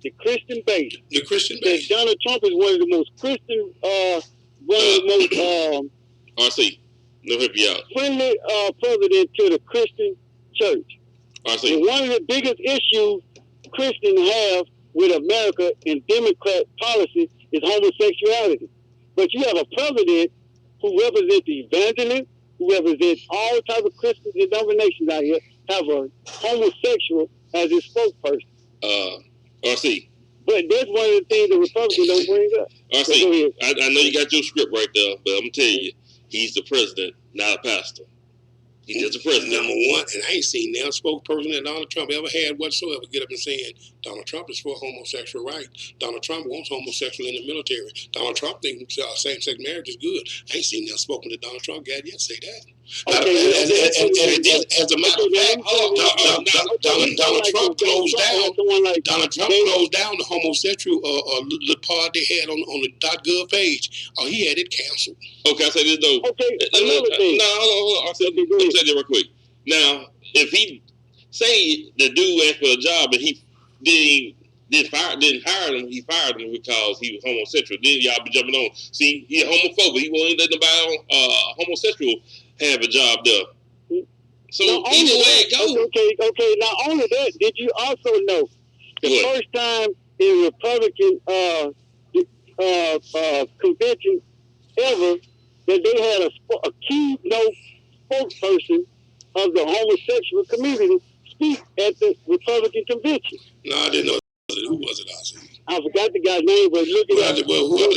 the Christian base. The Christian base. Donald Trump is one of the most Christian, RC, no help you out. Friendly president to the Christian church. RC. And one of the biggest issues Christians have with America and Democrat policy is homosexuality. But you have a president who represents the evangelists, who represents all types of Christian denominations out here, have a homosexual as his spokesperson. RC. But that's one of the things the Republicans don't bring up. RC, I know you got your script right there, but I'm going to tell you, he's the president, not a pastor. He's just the president. Number one, and I ain't seen no spokesperson that Donald Trump ever had whatsoever get up and saying Donald Trump is for homosexual rights. Donald Trump wants homosexual in the military. Donald Trump thinks same-sex marriage is good. I ain't seen no spoken to Donald Trump yet say that. Okay, as a matter of fact, Donald Trump closed down. Donald Trump closed down the homosexual little part they had on the .gov page. Oh, he had it canceled. Okay, I say this though. Okay, another thing. No, hold on. I'll say this real quick. Now, if he say the dude asked for a job and he didn't hire him, he fired him because he was homosexual. Then y'all be jumping on. See, he's homophobic. He won't let nobody homosexual have a job there. So either way it goes. Okay. Not only that, did you also know the first time in Republican convention ever that they had a keynote spokesperson of the homosexual community speak at the Republican convention? No, I didn't know. Who was it? I forgot the guy's name, but look at that. Well, whoever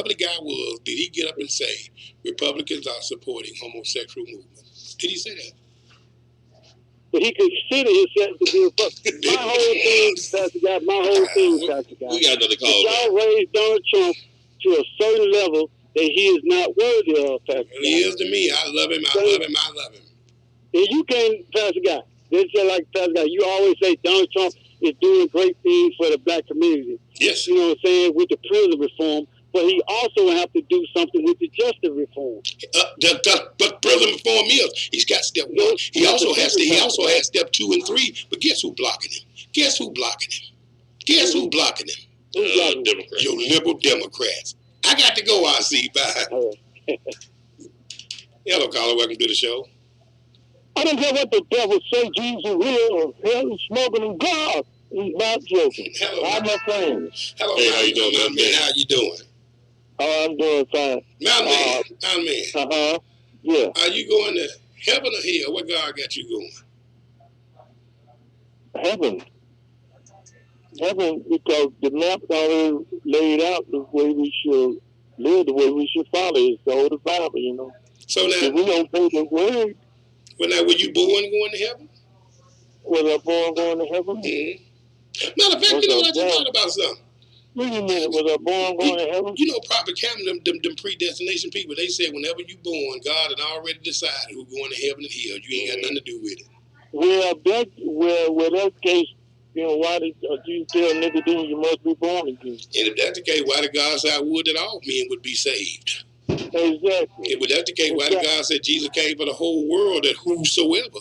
the guy was, did he get up and say Republicans are supporting homosexual movement? Did he say that? But he considered himself to be a Republican. My whole thing, Pastor Guy. We got another call. Y'all raised Donald Trump to a certain level that he is not worthy of, Pastor Guy. He is to me. I love him. And you can't, Pastor Guy. This is like Pastor Guy. You always say Donald Trump is doing great things for the black community. Yes. You know what I'm saying? With the prison reform. But he also have to do something with the justice reform. But prison reform is, he's got step one. He also has step 2 and 3. But guess who's blocking him? Democrats. Your liberal Democrats. I got to go, RC. Bye. Hello, caller. Welcome to the show. I don't care what the devil say, Jesus is real, or hell is smoking and God. He's not joking. Hello, my friend. Hello, hey, how you doing, man? How you doing? Oh, I'm doing fine. Man. Yeah. Are you going to heaven or hell? What God got you going? Heaven, because the map already laid out the way we should live, the way we should follow. It's the Holy Bible, you know. So now, if we don't pay the word. Well, now, were you born going to heaven? Was I born going to heaven? Mm-hmm. Matter of fact, you know what I just thought about something. What do you mean? Was I born going to heaven? You know, Prophet Cameron, them predestination people, they said whenever you born, God had already decided who's going to heaven and hell. You ain't got nothing to do with it. Well, that case, you know, why did you tell Nicodemus you must be born again? And if that's the case, why did God say I would that all men would be saved? Exactly. If that's the case, why did God say Jesus came for the whole world that whosoever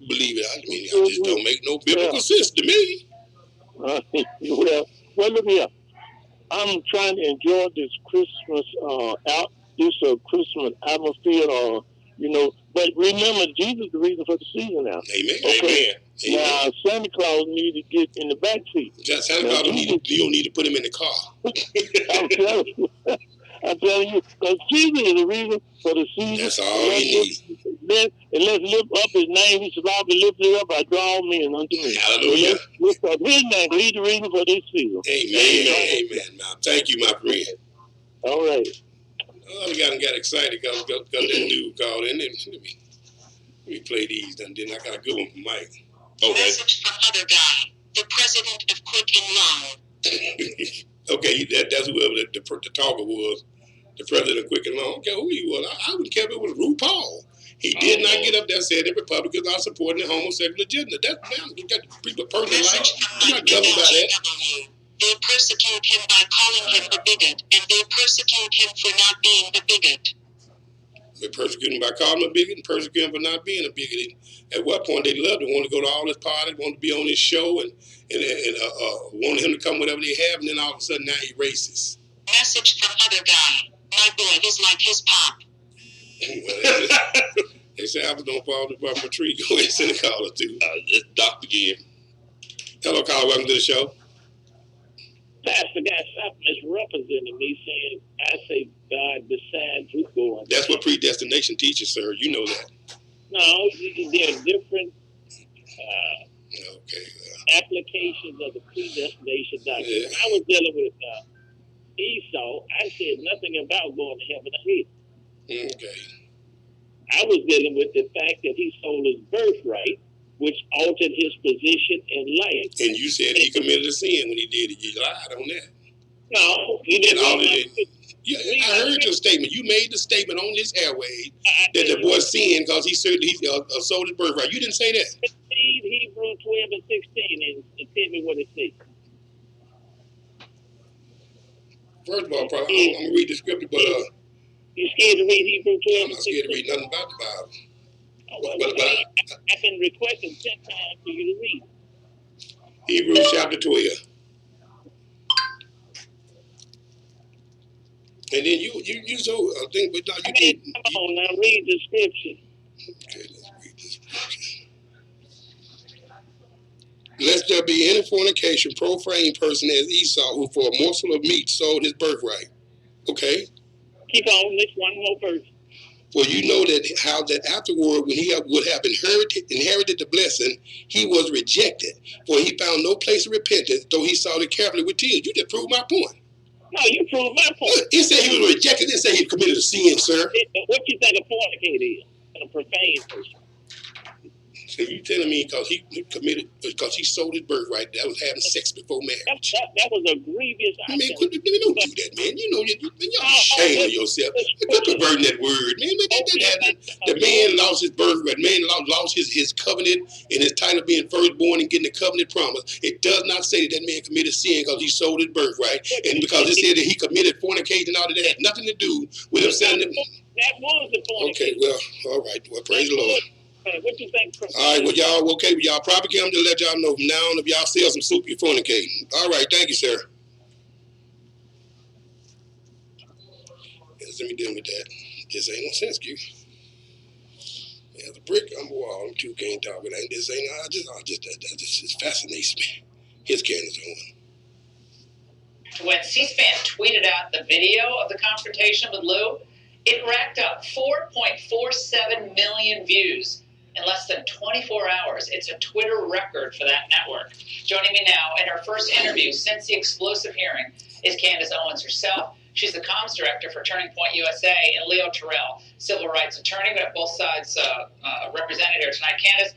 believe it? I mean, I just don't make no biblical sense to me. Well, look here. I'm trying to enjoy this Christmas Christmas atmosphere, you know. But remember, Jesus is the reason for the season now. Amen. Okay. Amen. Now, Santa Claus needs to get in the back seat. Santa Claus you don't need to put him in the car. I'm telling you, because Jesus is the reason for the season. That's all you need. And let's lift up his name. He survived to lift it up. I draw all men unto me. Hallelujah. So lift up his name. He's the reason for this season. Amen. Now, thank you, my friend. All right. Oh, I got excited because that dude called in. Let me play these, and then I got a good one from Mike. Okay. Message from other guy. The president of Quick and Long. Okay, that's whoever the talker was. The president of Quicken Loan. I don't care who he was. I wouldn't care if it was RuPaul. He did not get up there and say that Republicans are supporting the homosexual agenda. That's man, you got people personal life. I'm not governed by that. They persecute him by calling him a bigot, and they persecute him for not being a bigot. They persecute him by calling him a bigot and persecute him for not being a bigot. At what point they loved him, want to go to all his parties, want to be on his show, and wanted him to come whatever they have, and then all of a sudden now he's racist. Message from other guy. My boy is like his pop. They say apples don't fall from a tree. Go ahead and send a caller too. It's Dr. again. Hello, caller. Welcome to the show. Pastor got something misrepresenting me, saying I say God decides who's going. That's what predestination teaches, sir. You know that. No, there are different applications of the predestination doctrine. Yeah. When I was dealing with Esau, I said nothing about going to heaven or hell. Okay. I was dealing with the fact that he sold his birthright, which altered his position in life. And you said he committed a sin when he did it. You lied on that. No, you didn't. Yeah, I heard your statement. You made the statement on this airway that the boy sinned because he sold his birthright. You didn't say that. Read Hebrews 12 and 16 and tell me what it says. First of all, I'm going to read the scripture, but you scared to read Hebrews 12 I'm not scared to read nothing about the Bible. I can request it 10 times for you to read. Hebrews chapter 12. And then you so I think, but now you did. Come on, now read the scripture. Okay, let's read this scripture. Lest there be any fornication, profane person as Esau, who for a morsel of meat sold his birthright. Okay. Keep on, this one more verse. For you know that how that afterward, when he would have inherited the blessing, he was rejected. For he found no place of repentance, though he sought it carefully with tears. You just proved my point. No, you proved my point. It said he was rejected. It didn't say he committed a sin, sir. What you think a fornicator is? A profane person. So you telling me because he committed, because he sold his birthright, that was having sex before marriage? That was a grievous. Man, don't do that, man. You know, you're ashamed of yourself. Quit perverting that word, man. The man lost his birthright. The man lost his covenant and his title of being firstborn and getting the covenant promise. It does not say that man committed sin because he sold his birthright, and because it said that he committed fornication and all of that had nothing to do with him selling it. That was the fornication. Okay, well, all right. Well, praise the Lord. What you think? All right, well, y'all, okay, well, y'all probably come to let y'all know from now on if y'all sell some soup, you're fornicating. All right, thank you, sir. Yes, let me deal with that. This ain't no sense, Q. There's a brick on the wall. I'm too can't talk with that. This ain't, that just fascinates me. Here's Candace Owen. When C-SPAN tweeted out the video of the confrontation with Lou, it racked up 4.47 million views in less than 24 hours. It's a Twitter record for that network. Joining me now in her first interview since the explosive hearing is Candace Owens herself. She's the comms director for Turning Point USA, and Leo Terrell, civil rights attorney. We have both sides represented here tonight. Candace,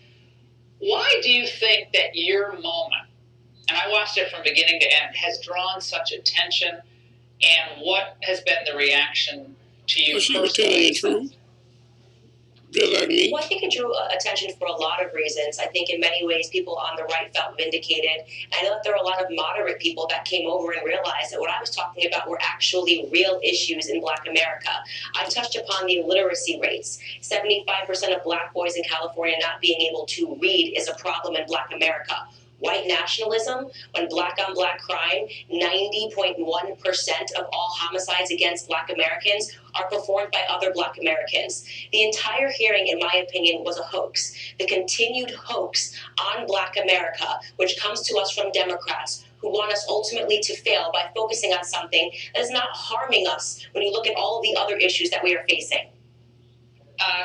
why do you think that your moment, and I watched it from beginning to end, has drawn such attention, and what has been the reaction to you she was telling the truth. Just like me. Well, I think it drew attention for a lot of reasons. I think in many ways people on the right felt vindicated. I know that there were a lot of moderate people that came over and realized that what I was talking about were actually real issues in Black America. I touched upon the illiteracy rates. 75% of Black boys in California not being able to read is a problem in Black America. White nationalism, when Black on Black crime, 90.1% of all homicides against Black Americans are performed by other Black Americans. The entire hearing, in my opinion, was a hoax. The continued hoax on Black America, which comes to us from Democrats who want us ultimately to fail by focusing on something that is not harming us when you look at all of the other issues that we are facing.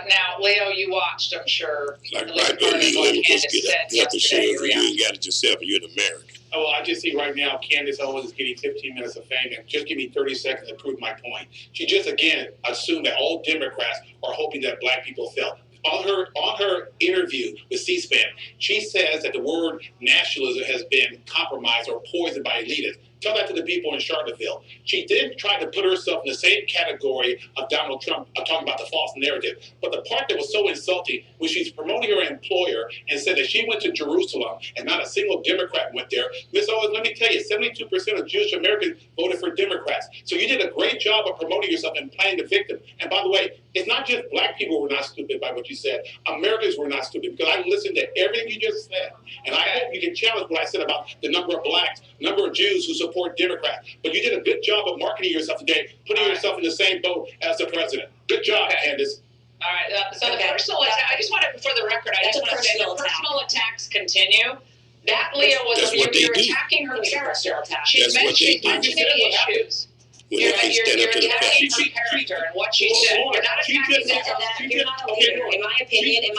Now, Leo, you watched, I'm sure. Like right there, you have to share it. You ain't got it yourself. You're an American. Oh, well, I just see right now Candace Owens is getting 15 minutes of fame, and just give me 30 seconds to prove my point. She just again assumed that all Democrats are hoping that Black people fail. On her interview with C-SPAN, she says that the word nationalism has been compromised or poisoned by elitists. Tell that to the people in Charlottesville. She did try to put herself in the same category of Donald Trump, talking about the false narrative. But the part that was so insulting was she's promoting her employer and said that she went to Jerusalem and not a single Democrat went there. Ms. Owens, let me tell you, 72% of Jewish Americans voted for Democrats. So you did a great job of promoting yourself and playing the victim. And by the way, it's not just black people who were not stupid by what you said. Americans were not stupid, because I listened to everything you just said. And I hope you can challenge what I said about the number of blacks, number of Jews who support Democrats. But you did a good job of marketing yourself today, putting yourself in the same boat as the president. Good job, Candace. All right. So the personal attack, I just want to, for the record, I just want to say the personal attacks continue. That Leah was, you're attacking her character. She's mentioning issues. You're attacking her character and what she said. You're not attacking that. You're not a leader. In my opinion,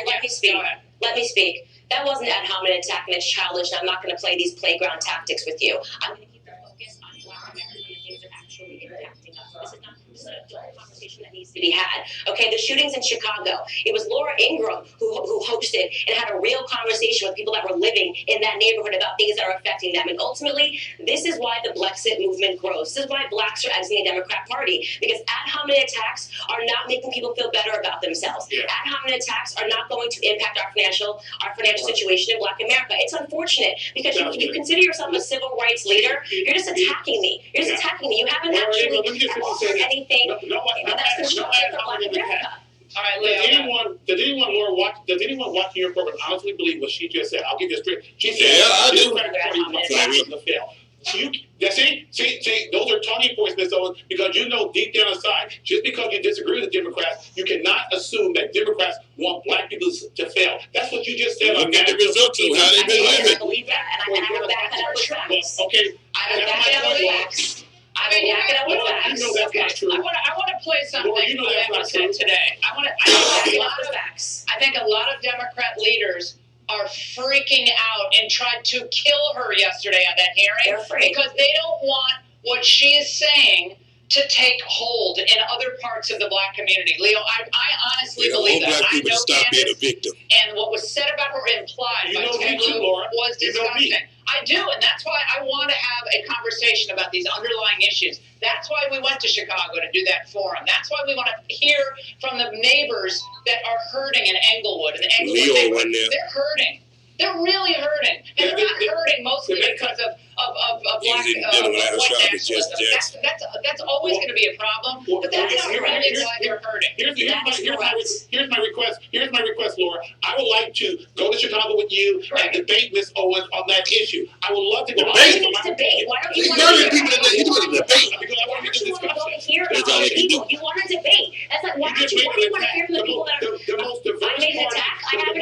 let me speak. Let me speak. That wasn't ad hominem attack, and it's childish, and I'm not going to play these playground tactics with you. I'm going to keep the focus on Black America and the things that are actually impacting us. This is a conversation that needs to be had. Okay, the shootings in Chicago. It was Laura Ingraham who hosted and had a real conversation with people that were living in that neighborhood about things that are affecting them. And ultimately, this is why the Blexit movement grows. This is why blacks are exiting the Democrat Party, because ad hominem attacks are not making people feel better about themselves. Yeah. Ad hominem attacks are not going to impact our financial situation in Black America. It's unfortunate because you consider yourself a civil rights leader. You're just attacking me. You're just attacking me. You haven't actually offered anything that's constructive for Black America. All right, Leo. Does anyone watching your program honestly believe what she just said? I'll give you a straight. She said, I do. See, those are talking points, Ms. Owens, because you know deep down inside, just because you disagree with the Democrats, you cannot assume that Democrats want black people to fail. That's what you just said. Look at the results of how they've been living. I believe that, and I will back that up with facts. Okay. I will back it up with facts. I will back it up with facts. You know that's not true. I want to play something that was said today. I think a lot of Democrat leaders are freaking out and tried to kill her yesterday on that hearing because they don't want what she is saying to take hold in other parts of the black community. Leo, I honestly believe that. Black people I know stop being a victim. And what was said about her implied by Ted Lieu was disgusting. I do, and that's why I want to have a conversation about these underlying issues. That's why we went to Chicago to do that forum. That's why we want to hear from the neighbors that are hurting in Englewood. And the Englewood neighbors, they're hurting. They're really hurting. And they're not hurting mostly because of black white nationalism. That's always going to be a problem. But that's not really why they're hurting. Here's my request. Here's my request, Laura. I would like to go to Chicago with you and debate Ms. Owens on that issue. I would love to go. Debate. Why don't you want to debate? Because I want to get the discussion. You want to debate. That's like, why don't you want to hear from the people that are the most diverse party? I have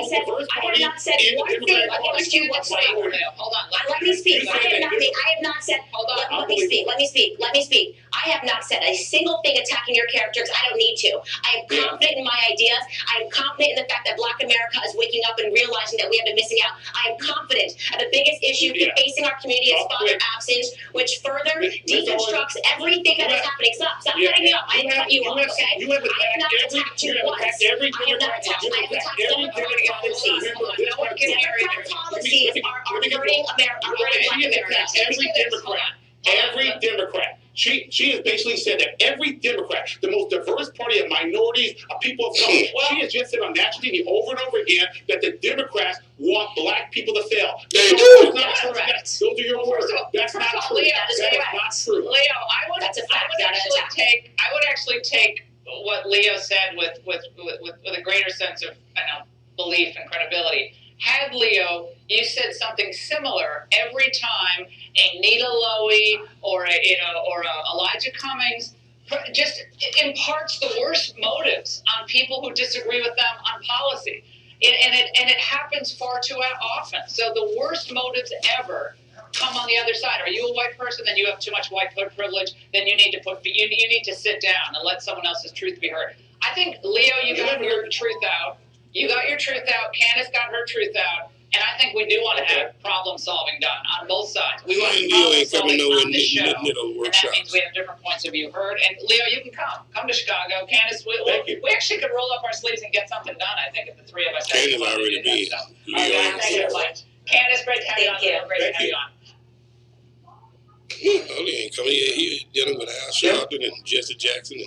not said one thing against you whatsoever. Hold on. Let me speak. I have not said. Hold on. Let me speak. I have not said a single thing attacking your characters. I don't need to. I am confident in my ideas. I am confident in the fact that Black America is waking up and realizing that we have been missing out. I am confident that the biggest issue facing our community is father absence, which further deconstructs everything that is happening. Stop cutting me off. I didn't cut you off, okay? I have not attacked you once. I have not attacked. I have attacked Democrat policies. Democrat policies are hurting America, are hurting Black America. Every Democrat. She has basically said that every Democrat, the most diverse party of minorities, of people of color, she has just said on national TV over and over again that the Democrats want black people to fail. They do. That's not correct. Those are your words. That's not true. That is not true. Leo, I would actually take what Leo said with a greater sense of belief and credibility. Had Leo, you said something similar every time a Nita Lowey or a Elijah Cummings just imparts the worst motives on people who disagree with them on policy, and it happens far too often. So the worst motives ever come on the other side. Are you a white person? Then you have too much white privilege. Then you need to sit down and let someone else's truth be heard. I think, Leo, you got your truth out. You got your truth out. Candace got her truth out. And I think we do want to have problem solving done on both sides. We want problem solving on this show. And that means we have different points of view heard. And Leo, you can come. Come to Chicago. Candace, we actually could roll up our sleeves and get something done, I think, if the three of us Candace already did. Candace, great to have you on. Thank you. Great to have you on. Well, he ain't coming here. He dealing with Al Sharpton and Jesse Jackson and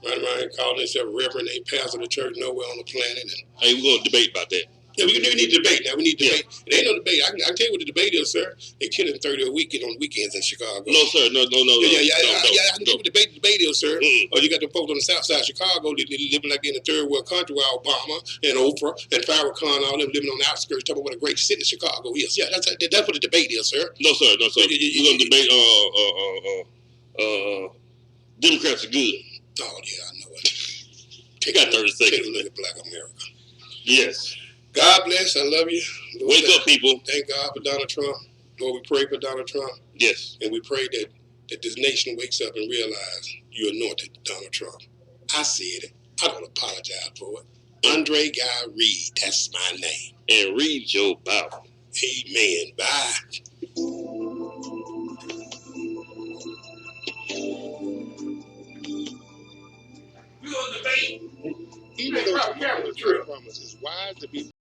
running around here calling himself Reverend, ain't pastor of the church nowhere on the planet. And hey, we're going to debate about that. yeah, we need to debate. Now, we need to debate. It ain't no debate. I can tell you what the debate is, sir. They killing 30 a week on weekends in Chicago. No, sir. No. Yeah, I can tell you what the debate is, sir. Or you got the folks on the south side of Chicago living like in the third world country where Obama and Oprah and Farrakhan, all them living on the outskirts, talking about what a great city Chicago is. Yeah, that's what the debate is, sir. No, sir. We're going to debate Democrats are good. Oh, yeah, I know it. Take 30 seconds. Take a look at Black America. Yes. God bless. I love you. Lord, wake up, people. Thank God for Donald Trump. Lord, we pray for Donald Trump. Yes. And we pray that this nation wakes up and realize you anointed Donald Trump. I said it. I don't apologize for it. Andre Guy Reed. That's my name. And read your Bible. Amen. Bye.